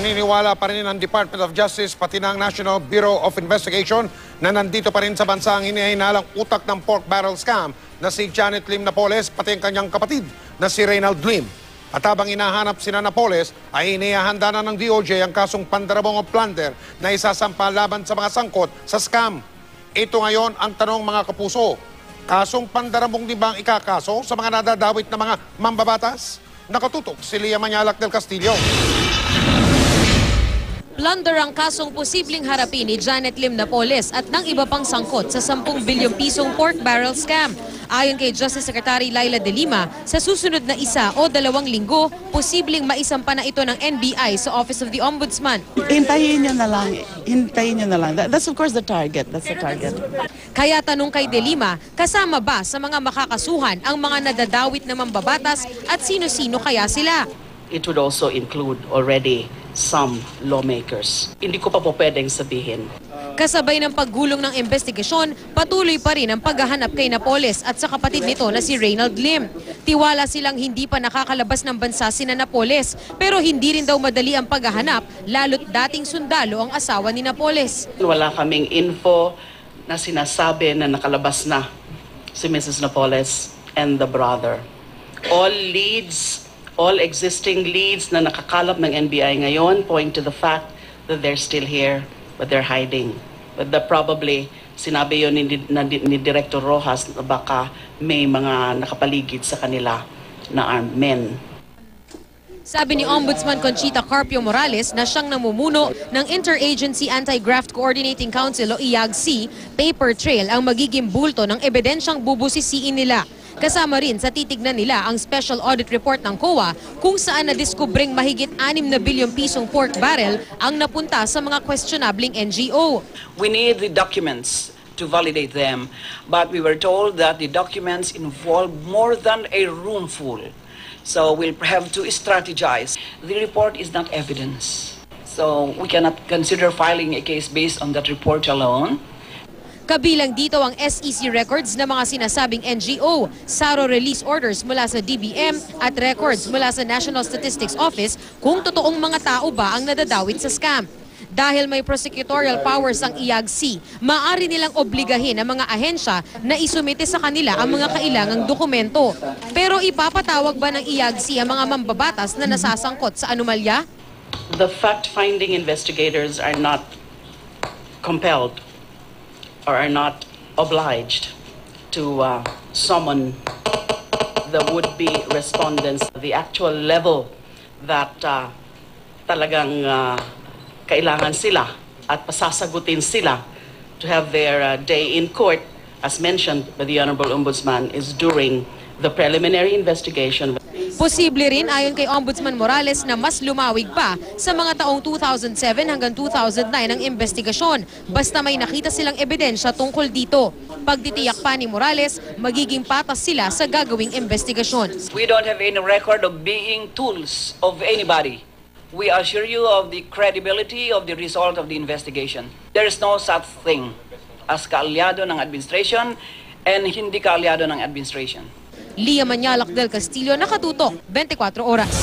naniniwala pa rin ang Department of Justice pati ng National Bureau of Investigation na nandito pa rin sa bansa ang hinihinalang utak ng pork barrel scam na si Janet Lim Napoles pati ang kanyang kapatid na si Reynald Lim. At habang inahanap sina Napoles ay inihahanda na ng DOJ ang kasong pandarabong o plunder na isasampa laban sa mga sangkot sa scam. Ito ngayon ang tanong mga kapuso. Kasong pandarabong di ba ang ikakaso sa mga nadadawit na mga mambabatas? Nakatutok si Lia Manyalak del Castillo. Plunder ang kasong posibleng harapin ni Janet Lim Napoles at ng iba pang sangkot sa 10 bilyong pisong pork barrel scam. Ayon kay Justice Secretary Laila De Lima, sa susunod na 1 o 2 linggo, posibleng maisampa na ito ng NBI sa Office of the Ombudsman. Hintayin nyo na lang. Hintayin nyo na lang. That's of course the target. That's the target. Kaya tanong kay De Lima, kasama ba sa mga makakasuhan ang mga nadadawit na mambabatas at sino-sino kaya sila? It would also include already some lawmakers. Hindi ko pa po pwedeng sabihin. Kasabay ng paggulong ng investigasyon, patuloy pa rin ang paghahanap kay Napoles at sa kapatid nito na si Reynald Lim. Tiwala silang hindi pa nakakalabas ng bansa sina Napoles, pero hindi rin daw madali ang paghahanap, lalo't dating sundalo ang asawa ni Napoles. Wala kaming info na sinasabi na nakalabas na si Mrs. Napoles and the brother. All existing leads na nakakalap ng NBI ngayon point to the fact that they're still here, but they're hiding. But probably, sinabi yun ni Director Rojas na baka may mga nakapaligid sa kanila na armed men. Sabi ni Ombudsman Conchita Carpio Morales na siyang namumuno ng Interagency Anti-Graft Coordinating Council o IAGC, paper trail ang magiging bulto ng ebidensyang bubusisiin nila. Kasama rin sa titignan nila ang Special Audit Report ng COA kung saan nadiskubreng mahigit 6 na bilyong pisong pork barrel ang napunta sa mga questionabling NGO. We need the documents to validate them, but we were told that the documents involve more than a roomful. So we'll have to strategize. The report is not evidence. So we cannot consider filing a case based on that report alone. Kabilang dito ang SEC records ng mga sinasabing NGO, SARO release orders mula sa DBM at records mula sa National Statistics Office kung totoong mga tao ba ang nadadawit sa scam. Dahil may prosecutorial powers ang IAGC, maaari nilang obligahin ang mga ahensya na isumite sa kanila ang mga kailangang dokumento. Pero ipapatawag ba ng IAGC ang mga mambabatas na nasasangkot sa anomalya? The fact-finding investigators are not compelled or are not obliged to summon the would-be respondents. The actual level that talagang kailangan sila at pasasagutin sila to have their day in court, as mentioned by the Honorable Ombudsman, is during the preliminary investigation. Posible rin ayon kay Ombudsman Morales na mas lumawig pa sa mga taong 2007 hanggang 2009 ang investigasyon basta may nakita silang ebidensya tungkol dito. Pagtitiyak pa ni Morales, magiging patas sila sa gagawing investigasyon. We don't have any record of being tools of anybody. We assure you of the credibility of the result of the investigation. There is no such thing as kaalyado ng administration and hindi kaalyado ng administration. Lia Manyalak del Castillo, Nakatutok, 24 Oras.